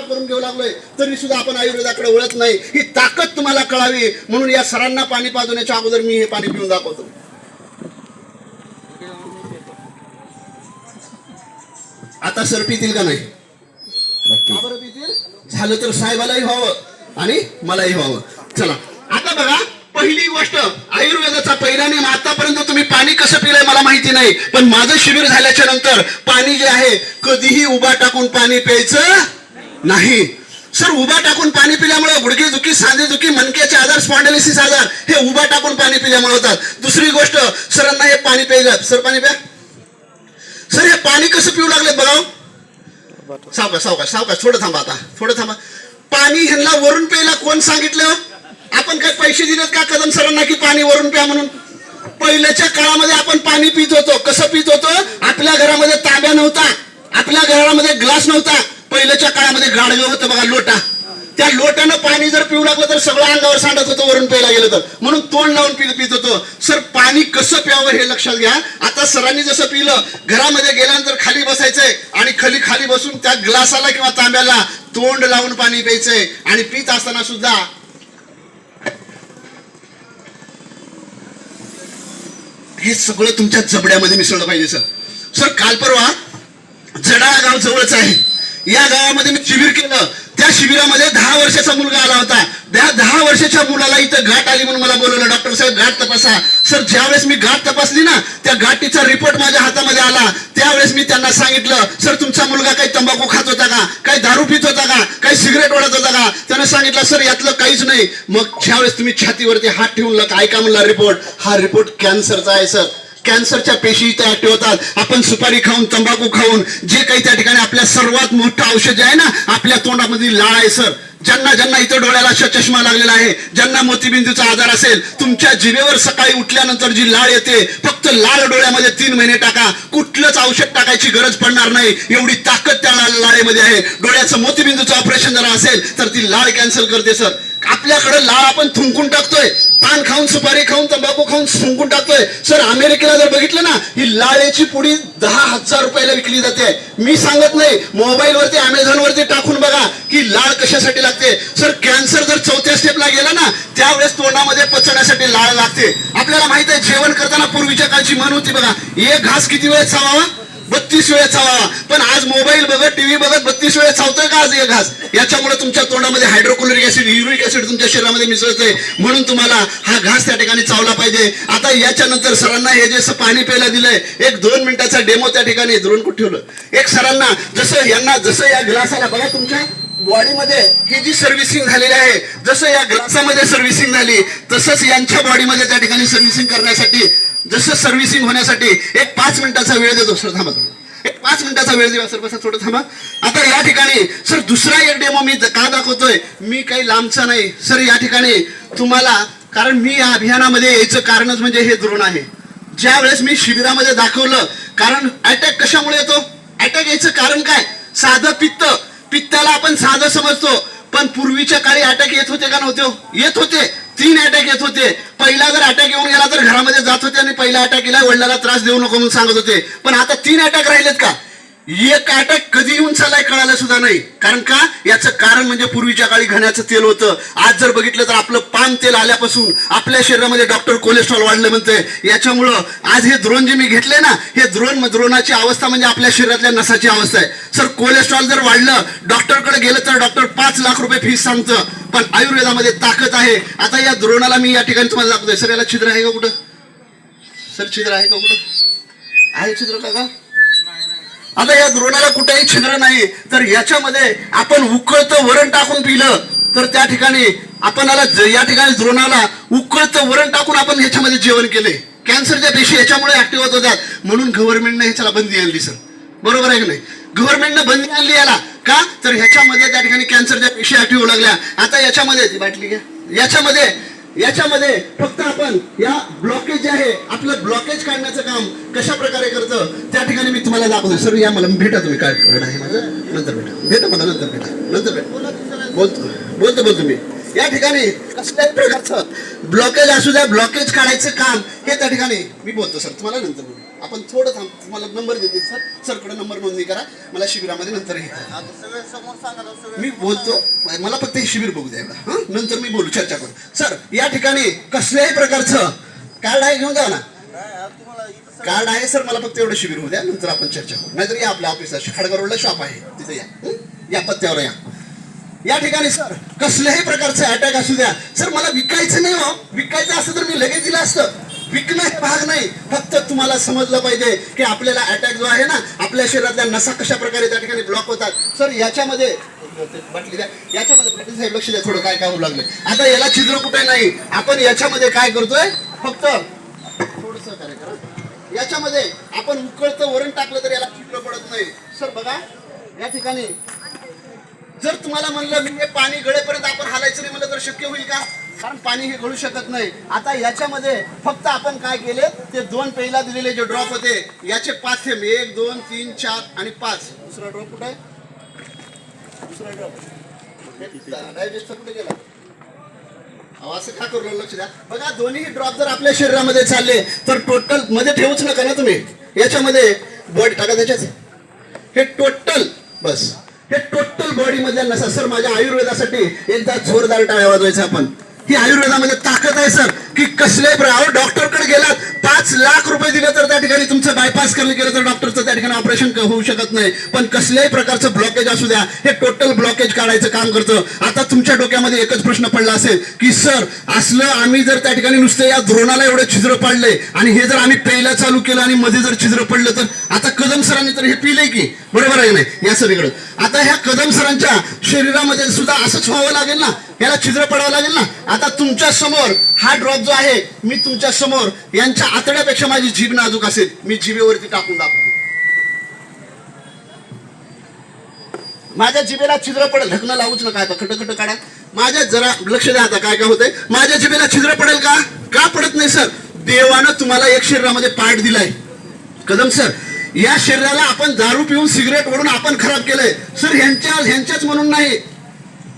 करून घेऊ लागलोय तरी सुद्धा आपण आयुर्वेदाकडे वळत नाही. ही ताकद तुम्हाला कळावी म्हणून या सरांना पाणी पाजवण्याच्या अगोदर मी हे पाणी पिऊन दाखवतो. आता सर पितील का नाही? बरं पितील. झालं तर साहेबालाही व्हावं आणि मलाही व्हावं. चला आता बघा, पहिली गोष्ट आयुर्वेदाचा पहिला नियम. आतापर्यंत तुम्ही पाणी कसं पिलंय मला माहिती नाही, पण माझं शिबिर झाल्याच्या नंतर पाणी जे आहे कधीही उभा टाकून पाणी प्यायचं नाही. सर उभा टाकून पाणी पिल्यामुळे गुडघेदुखी, सांधेदुखी, मणक्याचे आजार, स्पॉन्डिलिसिस आजार हे उभा टाकून पाणी पिल्यामुळे होतात. दुसरी गोष्ट, सरांना हे पाणी प्यायलं. सर पाणी प्या. सर हे पाणी कसं पिऊ लागले बघा. सावकाश सावकाश सावकाश, थोडं थांबा, आता थोडं थांबा. पाणी ह्यांना वरून प्यायला कोण सांगितलं? आपण काय पैसे दिलेत का कदम सरांना की पाणी वरून प्या म्हणून? पहिल्याच्या काळामध्ये आपण पाणी पित होतो. कसं पित होतो? आपल्या घरामध्ये तांब्या नव्हता, आपल्या घरामध्ये ग्लास नव्हता. पहिल्याच्या काळामध्ये गाडगं होतं बघा, लोटा. त्या लोट्यानं पाणी जर पिऊ लागलं तर सगळं अंगावर सांडत होतं वरून प्यायला गेलं तर, म्हणून तोंड लावून पित होतो. सर पाणी कसं प्यावं हे लक्षात घ्या. आता सरांनी जसं पिलं, घरामध्ये गेल्यानंतर खाली बसायचंय आणि खाली बसून त्या ग्लासाला किंवा तांब्याला तोंड लावून पाणी प्यायचंय. आणि पित असताना सुद्धा हे सगळं तुमच्या जबड्यामध्ये मिसळलं पाहिजे. सर काल परवा जडाळा गाव जवळच आहे, या गावामध्ये मी शिबिर केलं. त्या शिबिरामध्ये 10 वर्षाचा मुलगा आला होता. त्या 10 वर्षाच्या मुलाला इथं गाठ आली म्हणून मला बोलवलं, डॉक्टर साहेब गाठ तपासा. सर ज्यावेळेस मी गाठ तपासली ना, त्या गाठीचा रिपोर्ट माझ्या हातामध्ये आला. त्यावेळेस मी त्यांना सांगितलं, सर तुमचा मुलगा काही तंबाखू खात होता का, काही दारू पित होता का, काही सिगरेट ओढत होता का? त्यानं सांगितलं सर यातलं काहीच नाही. मग ज्यावेळेस तुम्ही छातीवरती हात ठेवून ऐका म्हणला रिपोर्ट, हा रिपोर्ट कॅन्सरचा आहे सर. कॅन्सरच्या पेशी इथे ऍक्टिव्ह होतात. आपण सुपारी खाऊन, तंबाखू खाऊन, जे काही त्या ठिकाणी आपल्या सर्वात मोठं औषध जे आहे ना, आपल्या तोंडामध्ये लाळ आहे सर. ज्यांना ज्यांना इथं डोळ्याला चष्मा लागलेला आहे, ज्यांना मोतीबिंदूचा आजार असेल, तुमच्या जिभेवर सकाळी उठल्यानंतर जी लाळ येते, फक्त लाळ डोळ्यामध्ये 3 महिने टाका, कुठलंच औषध टाकायची गरज पडणार नाही. एवढी ताकद त्या लाळेमध्ये आहे. डोळ्याचं मोतीबिंदूचं ऑपरेशन जरा असेल तर ती लाळ कॅन्सल करते सर. आपल्याकडे लाळ आपण थुंकून टाकतोय, पान खाऊन, सुपारी खाऊन, तंबाखू खाऊन थुंकून टाकतोय. सर अमेरिकेला जर बघितलं ना, ही लाळेची पुडी 10,000 रुपयाला विकली जाते. मी सांगत नाही, मोबाईलवरती अमेझॉनवरती टाकून बघा की लाळ कशासाठी लागते. सर कॅन्सर जर 4थ्या स्टेपला गेला ना, त्यावेळेस तोंडामध्ये पचण्यासाठी लाळ लागते. आपल्याला माहित आहे, जेवण करताना पूर्वीच्या काळची म्हण होती बघा, एक घास किती वेळ चावावा? 32 वेळा चावावा. पण आज मोबाईल बघत, टीव्ही बघत 32 वेळा चावतोय का आज एक घास? याच्यामुळे तुमच्या तोंडामध्ये हायड्रोक्लोरिक ऍसिड, युरिक ऍसिड तुमच्या शरीरामध्ये मिसळतंय. म्हणून तुम्हाला हा घास त्या ठिकाणी चावला पाहिजे. आता याच्यानंतर सरांना हे जे पाणी प्यायला दिलंय, 1-2 मिनिटाचा डेमो त्या ठिकाणी द्रोण कुठे ठेवलं. एक सरांना जसं या ग्लासाला बघा, तुमच्या बॉडीमध्ये ही जी सर्व्हिसिंग झालेली आहे, जसं या ग्लासामध्ये सर्व्हिसिंग झाली, तसंच यांच्या बॉडीमध्ये त्या ठिकाणी सर्व्हिसिंग करण्यासाठी, जसं सर्व्हिसिंग होण्यासाठी 5 मिनिटाचा वेळ देतो. सर थांबा, 5 मिनिटाचा वेळ देवा सर, बसा थोडं थांबा. आता या ठिकाणी सर दुसरा एक डेमो मी का दाखवतोय, मी काही लांबचा नाही सर. या ठिकाणी तुम्हाला, कारण मी या अभियानामध्ये यायचं कारणच म्हणजे हे द्रोण आहे. ज्या वेळेस मी शिबिरामध्ये दाखवलं, कारण अटॅक कशामुळे येतो, अटॅक यायचं कारण काय? साधं पित्ताला आपण साधं समजतो, पण पूर्वीच्या काळी अटॅक येत होते का नव्हते? येत होते. 3 अटॅक येत होते. पहिला जर अटॅक येऊन गेला तर घरामध्ये जात होते आणि पहिला अटॅक गेला वडिलांना त्रास देऊ नको म्हणून सांगत होते. पण आता 3 अटॅक राहिलेत का? एक अटॅक कधी येऊन चालाय कळायला सुद्धा नाही. कारण का? याचं कारण म्हणजे पूर्वीच्या काळी घाण्याचं तेल होतं. आज जर बघितलं तर आपलं पाम तेल आल्यापासून आपल्या शरीरामध्ये डॉक्टर कोलेस्ट्रॉल वाढलं म्हणते. याच्यामुळं आज हे द्रोण जे मी घेतले ना, हे द्रोणाची अवस्था म्हणजे आपल्या शरीरातल्या नसाची अवस्था आहे. सर कोलेस्ट्रॉल जर वाढलं, डॉक्टरकडे गेलं तर डॉक्टर 5 लाख रुपये फीस सांगतं. पण आयुर्वेदामध्ये ताकद आहे. आता या द्रोणाला मी या ठिकाणी तुम्हाला दाखवतोय. सर याला छिद्र आहे का कुठं? सर छिद्र आहे का कुठं? आहे छिद्र का? आता या द्रोणाला कुठेही छिद्र नाही. तर याच्यामध्ये आपण उकळतं वरण टाकून पिलं तर त्या ठिकाणी आपण या ठिकाणी द्रोणाला उकळतं वरण टाकून आपण ह्याच्यामध्ये जेवण केले. कॅन्सरच्या पेशी याच्यामुळे ऍक्टिव्ह होत होत्या. म्हणून गव्हर्नमेंटने ह्याच्याला बंदी आणली सर. बरोबर आहे की नाही? गव्हर्नमेंटने बंदी आणली याला का? तर ह्याच्यामध्ये त्या ठिकाणी कॅन्सरच्या पेशी ऍक्टिव्ह होऊ लागल्या. आता याच्यामध्ये ती बाटली घ्या. याच्यामध्ये फक्त आपण या ब्लॉकेज जे आहे, आपलं ब्लॉकेज काढण्याचं काम कशा प्रकारे करतं त्या ठिकाणी मी तुम्हाला दाखवतो. सर या मला भेटा, तुम्ही काय आहे माझं, नंतर भेटा मला, नंतर भेटा. बोलतो मी. या ठिकाणी कसल्याही प्रकारचं ब्लॉकेज असू द्या, ब्लॉकेज काढायचं काम हे त्या ठिकाणी मी बोलतो सर, तुम्हाला नंतर बोलतो. आपण थोडं थांब, तुम्हाला नंबर देतील सर. सरकडे नंबर नोंदणी करा, मला शिबिरामध्ये नंतर हे मी बोलतो. मला फक्त हे शिबिर बघू द्या एवढा, हां नंतर मी बोलू, चर्चा करू. सर या ठिकाणी कसल्याही प्रकारचं कार्ड आहे घेऊन जा ना. कार्ड आहे सर, मला फक्त एवढं शिबिर होऊ द्या, नंतर आपण चर्चा करू. नाहीतर या आपल्या ऑफिसला खडका रोडला शॉप आहे तिथे या, या पत्त्यावर या. या ठिकाणी सर कसल्याही प्रकारचं अटॅक असू द्या सर, मला विकायचं नाही हो. विकायचं असतं तर मी लगेच दिलं असतं. विकणं हे भाग नाही, फक्त तुम्हाला समजलं पाहिजे की आपल्याला अटॅक जो आहे ना, आपल्या शरीरातल्या नसा कशा प्रकारे त्या ठिकाणी ब्लॉक होतात. सर याच्यामध्ये बाटली द्या, याच्यामध्ये पाटील साहेब लक्ष द्या थोडं काय काय होऊ लागलं. आता याला छिद्र कुठे नाही, आपण याच्यामध्ये काय करतोय, फक्त थोडस कार्य करा. याच्यामध्ये आपण उकळतं वरण टाकलं तर याला छिद्र पडत नाही. सर बघा या ठिकाणी जर तुम्हाला म्हणलं मी हे पाणी गळेपर्यंत आपण हालायचं नाही म्हणलं तर शक्य होईल का, कारण पाणी हे गळू शकत नाही. आता याच्यामध्ये फक्त आपण काय केले, ते 2 पहिला दिलेले जे ड्रॉप होते याचे 5 थेंब, 1 2 3 4 आणि 5. दुसरा ड्रॉप कुठे आहे, दुसरा ड्रॉप डायजेस्ट कुठे गेला, असं का करू, लक्ष द्या. बघा दोन्ही ड्रॉप जर आपल्या शरीरामध्ये चालले तर टोटल मध्ये ठेवूच नका ना तुम्ही, याच्यामध्ये बॉडी टाका त्याच्यात. हे टोटल बस, हे टोटल बॉडी मधल्या नसा. सर माझ्या आयुर्वेदासाठी एकदा जोरदार टाळ्या वाजवायचा आपण. ही आयुर्वेदामध्ये ताकद आहे सर, की कसल्याही प्रकार डॉक्टरकडे गेलात 5 लाख रुपये दिले तर त्या ठिकाणी तुमचं बायपास करणं केलं तर डॉक्टरचं त्या ठिकाणी ऑपरेशन होऊ शकत नाही. पण कसल्याही प्रकारचं ब्लॉकेज असू द्या, हे टोटल ब्लॉकेज काढायचं काम करतं. आता तुमच्या डोक्यामध्ये एकच प्रश्न पडला असेल की सर असलं आम्ही जर त्या ठिकाणी नुसतं या धोरणाला एवढे छिद्र पाडले आणि हे जर आम्ही प्यायला चालू केलं आणि मध्ये जर छिद्र पडलं तर, आता कदम सरांनी तर हे पिलंय की, बरोबर आहे नाही या सगळीकडे. आता ह्या कदम सरांच्या शरीरामध्ये सुद्धा असंच व्हावं लागेल ना, याला छिद्र पडावं लागेल ना. आता तुमच्या समोर हा ड्रॉप जो आहे, मी तुमच्या समोर यांच्या आतड्यापेक्षा माझी जीभ नाजूक असेल, मी जिभेवरती टाकून दाखवतो. माझ्या जिभेला छिद्र पडेल, ढकणं लावूच नका, आता खटखट काढा. माझ्या जरा लक्ष द्या आता काय काय होतंय. माझ्या जिभेला छिद्र पडेल का, का पडत नाही सर, देवानं तुम्हाला एक शरीरामध्ये पार्ट दिलाय. कदम सर या शरीराला आपण दारू पिऊन सिगरेट ओढून आपण खराब केलंय सर. ह्यांच्याच म्हणून नाही,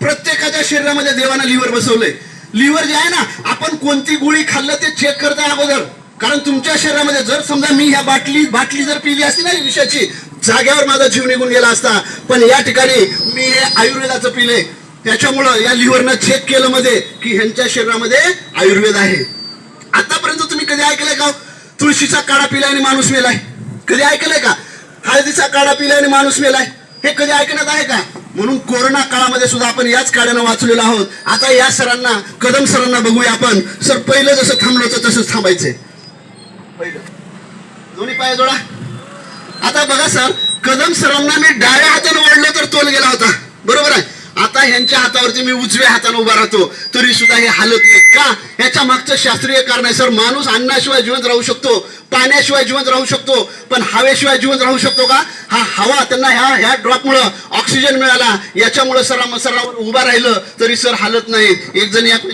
प्रत्येकाच्या शरीरामध्ये देवानं लिव्हर बसवलंय. लिव्हर जे आहे ना, आपण कोणती गोळी खाल्लं ते चेक करताय अगोदर, कारण तुमच्या शरीरामध्ये जर समजा मी ह्या बाटली जर पिली असती ना विषयाची, जाग्यावर माझा जीव निघून गेला असता. पण या ठिकाणी मी हे आयुर्वेदाचं पिले, त्याच्यामुळं या लिव्हरनं चेक केलं मध्ये की ह्यांच्या शरीरामध्ये आयुर्वेद आहे. आतापर्यंत तुम्ही कधी ऐकलंय का तुळशीचा काढा पिलाय आणि माणूस मेलाय, कधी ऐकलंय का? हळदीचा काढा पिलाय आणि माणूस मेलाय, हे कधी ऐकण्यात आहे का? म्हणून कोरोना काळामध्ये सुद्धा आपण याच काढ्यानं वाचलेलो आहोत. आता या सरांना, कदम सरांना बघूया आपण. सर पहिलं जसं थांबलो होतं तसंच थांबायचंय, पहिलं दोन्ही पाय जोडा. आता बघा सर, कदम सरांना मी डाव्या हाताने ओढलं तर तोल गेला होता, बरोबर आहे. आता ह्यांच्या हातावरती मी उजव्या हाताने उभा राहतो तरी सुद्धा हे हालत नाही का? याच्या मागचं शास्त्रीय कारण आहे सर. माणूस अन्नाशिवाय जिवंत राहू शकतो, पाण्याशिवाय जिवंत राहू शकतो, पण हवेशिवाय जिवंत राहू शकतो का? हा हवा त्यांना ह्या ड्रॉपमुळं ऑक्सिजन मिळाला, याच्यामुळे सरावर उभा राहिलं तरी सर हालत नाहीत. एक जण या आता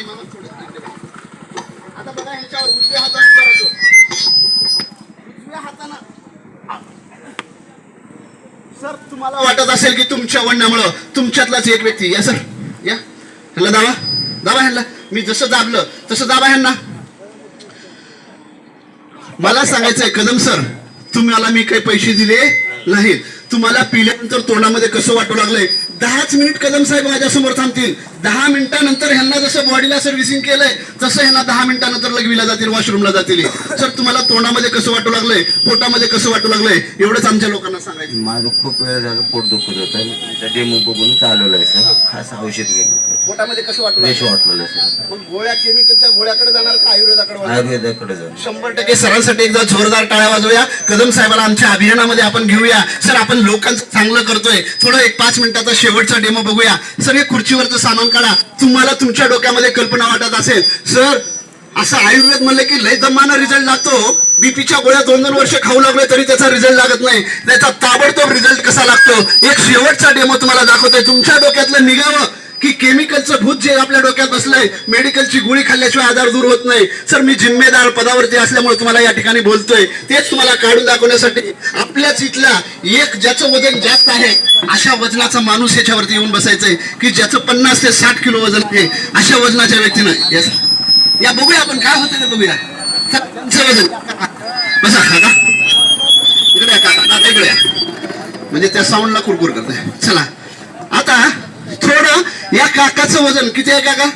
बघा ह्याच्यावर उजव्या हाताने उभा राहतो, उजव्या हाताने. सर तुम्हाला वाटत असेल की तुमच्या वडण्यामुळं तुमच्यातलाच एक व्यक्ती, या सर या ह्याला दाबा ह्यांना, मी जसं दाबलं तसं दाबा ह्यांना. मला सांगायचंय कदम सर, तुम्हाला मी काही पैसे दिले नाहीत. तुम्हाला पिल्यानंतर तोंडामध्ये कसं वाटू लागलंय, 10च मिनिट कदम साहेब माझ्या समोर थांबतील. 10 मिनिटानंतर ह्यांना जसं बॉडीला सर्व्हिसिंग केलंय तसं ह्यांना 10 मिनिटानंतर लगवीला जातील, वॉशरूमला जातील. सर तुम्हाला तोंडामध्ये कसं वाटू लागलंय, पोटामध्ये कसं वाटू लागलंय, एवढंच आमच्या लोकांना सांगायचं. माझं खूप वेळ झालं पोट दुखत होतं, तुमचा डेमो बघून चालवलं आहे सर. खास औषध घेऊन पोटामध्ये कसं वाटू फ्रेश लागलं? वाटलेलं सर. मग गोळ्या केमिकलच्या गोळ्याकडे जाणार का आयुर्वेदाकडे वळणार? आयुर्वेदाकडे जाऊन 100% सरांसाठी एकदा जोरदार टाळ्या वाजवूया. कदम साहेबाला आमच्या अभियानामध्ये आपण घेऊया. सर आपण लोकांचं चांगलं करतोय, थोडं एक 5 मिनिटाचा शेवटचा डेमो बघूया. सर हे खुर्चीवरचं सामान काढा. तुम्हाला तुमच्या डोक्यामध्ये कल्पना वाटत असेल सर असं आयुर्वेद म्हणलं की लय दमानं रिझल्ट लागतो, बीपीच्या गोळ्या 2-2 वर्ष खाऊ लागले तरी त्याचा रिझल्ट लागत नाही, त्याचा ताबडतोब रिझल्ट कसा लागतो एक शेवटचा डेमो तुम्हाला दाखवतोय. तुमच्या डोक्यातलं निघावं की केमिकलचं भूत जे आपल्या डोक्यात बसलंय, मेडिकलची गोळी खाल्ल्याशिवाय आजार दूर होत नाही. सर मी जिम्मेदार पदावरती असल्यामुळे तुम्हाला या ठिकाणी बोलतोय, तेच तुम्हाला काढून दाखवण्यासाठी. आपल्याच इथला एक ज्याचं वजन जास्त आहे अशा वजनाचा माणूस याच्यावरती येऊन बसायचंय, की ज्याचं 50 ते 60 किलो वजन आहे अशा वजनाच्या व्यक्तीनं या बघूया आपण काय होतं ते बघूया. वजन बसा का इकडे या. म्हणजे त्या साऊंडला कुरकुर करते. चला आता थोडं या काकाचं वजन किती आहे काका?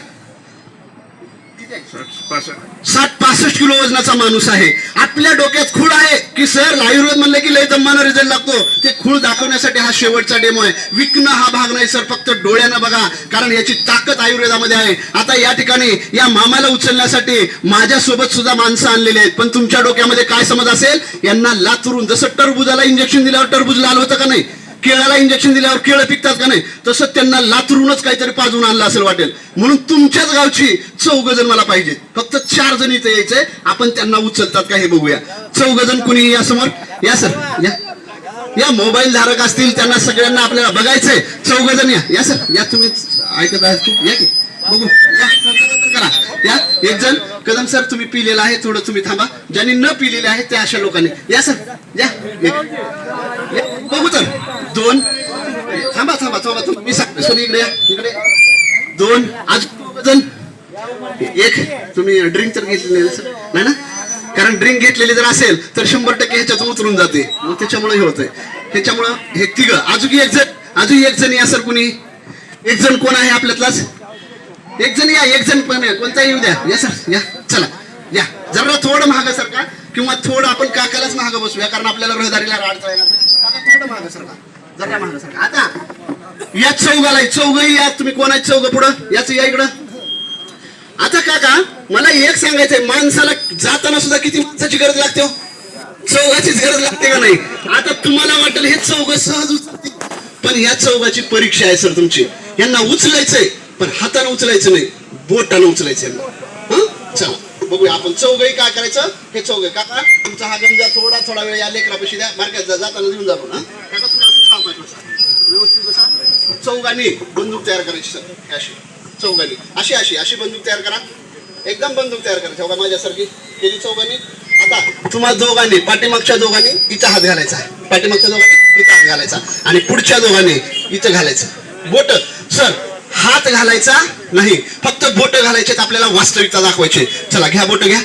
60-65 किलो वजनाचा माणूस आहे. आपल्या डोक्यात खूळ आहे की सर आयुर्वेद म्हणलं की लय दम्मानं रिझल्ट लागतो. ते खूळ दाखवण्यासाठी हा शेवटचा डेमो आहे. विकणं हा भाग नाही सर, फक्त डोळ्यानं बघा, कारण याची ताकद आयुर्वेदामध्ये आहे. आता या ठिकाणी या मामाला उचलण्यासाठी माझ्यासोबत सुद्धा माणसं आणलेली आहेत. पण तुमच्या डोक्यामध्ये काय समज असेल, यांना लातूरून जसं टरबुजाला इंजेक्शन दिल्यावर टरबूज लाल होतं का नाही, केळाला इंजेक्शन दिल्यावर केळं पिकतात का नाही, तसं त्यांना लातूरूनच काहीतरी पाजून आणलं असेल वाटेल. म्हणून तुमच्याच गावची 14 जण मला पाहिजे. फक्त 4 जण इथे यायचे. आपण त्यांना उचलतात का हे बघूया. 14 जण कुणी या समोर या सर, या या मोबाईल धारक असतील त्यांना सगळ्यांना आपल्याला बघायचंय. 14 जण या सर, या तुम्ही ऐकत आहात की या की बघू या करा. या एक जण कदम सर तुम्ही पिलेलं आहे, थोडं तुम्ही थांबा. ज्यांनी न पिलेले आहे त्या अशा लोकांनी या सर, या बघू तर 2 थांबा थांबा थांबा तुम्ही सांगतो सर इकडे या, इकडे 2 आज जण 1 तुम्ही ड्रिंक तर घेतली नाही ना, कारण ड्रिंक घेतलेली जर असेल तर 100% ह्याच्यातून उतरून जाते. मग त्याच्यामुळे हे होतंय. ह्याच्यामुळं हे 3 अजून एक जण या सर. कुणी एक जण कोण आहे आपल्यातलाच? एक जण या, एक जण पण कोणताही येऊ द्या. या सर या, चला या. जरा थोडं महाग सरका किंवा थोडं आपण काकालाच महाग बसूया, कारण आपल्याला रहदारीला अडथळा येणार नाही. थोडं महाग सरका, जरा महाग सरका. आता या चौघही या. तुम्ही कोण आहेत 14 पुढं याच या इकडं. आता काका मला एक सांगायचंय, माणसाला जाताना सुद्धा किती माणसाची गरज लागते हो? 14चीच गरज लागते का नाही? आता तुम्हाला वाटेल हे 14 सहज उचलतील, पण या 14ची परीक्षा आहे सर तुमची. यांना उचलायचंय, पण हाताने उचलायचं नाही, बोटाने उचलायचं. चला बघूया आपण 14 काय करायचं. हे 14 काका तुमचा हा गंजा थोडा वेळ या लेकरापाशी द्या. मार्केट जाताना देऊन जाऊ ना काका. तुम्ही असं सांभाळून बसा, व्यवस्थित बसा. 14 बंदूक तयार करायची सर. अशी 14 अशी बंदूक तयार करा. एकदम बंदूक तयार करायची. हो का माझ्यासारखी केली 14. आता तुम्हा दोघांनी, पाठीमागच्या दोघांनी इथं हात घालायचा, पाठीमागच्या दोघांनी इथं हात घालायचा आणि पुढच्या दोघांनी इथं घालायचं. बोट सर हात घालायचा नाही, फक्त बोट घालायचे. आपल्याला वास्तविकता दाखवायची. चला घ्या बोट, घ्या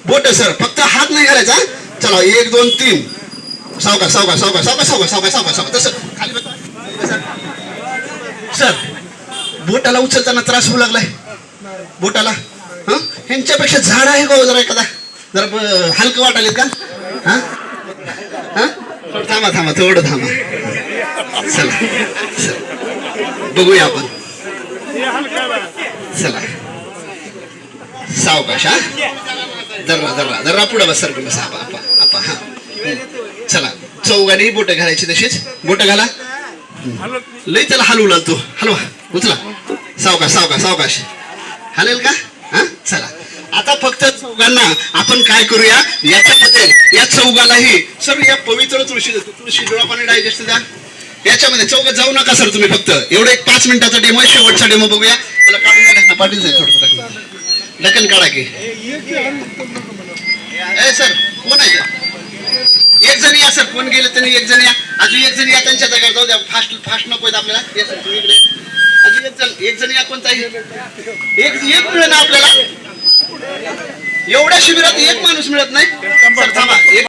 बोट सर, फक्त हात नाही घालायचा. चला 1 2 3 सावकाश सावकाश सावकाश सावकाश सावकाश सावकाश सावकाश सावकाश तसं खाली बसा सर. बोटाला उचलताना त्रास होऊ लागलाय बोटाला. ह्यांच्यापेक्षा झाड आहे का जरा एखादा, जरा हलकं वाटायला का? थांबा थांबा थोडं थांबा. चला बघूया आपण. चला सावकाश हा, जरा पुढे बस सर. आपा हा. चला 14 बोट घालायची. तशीच बोट घाला. लई त्याला हलवू लागतो. हलवा, उचला. सावकाश सावकाश सावकाश. हलेल का? हा चला. आता फक्त 14 आपण काय करूया, याच्यामध्ये या 14लाही सर या पवित्र तुळशी डोळा पाणी डायजेस्ट द्या. याच्यामध्ये 14 जाऊ नका सर तुम्ही. फक्त एवढं एक 5 मिनिटाचा डेमो, शेवटचा डेमो बघूया. मला काढून टाकायचं, पाटील साहेब थोडं ढकन काढा की. सर कोण आहे? एक जण या सर. कोण गेले त्यांनी एक जण या. अजून एक जण या त्यांच्या जागेवर जाऊ द्या. फास्ट नको आहेत आपल्याला. या सर तुम्ही इकडे. अजून एक जण या. कोणताही एक मिळेल ना आपल्याला. एवढ्या शिबिरात एक माणूस मिळत नाही सर. थांबा.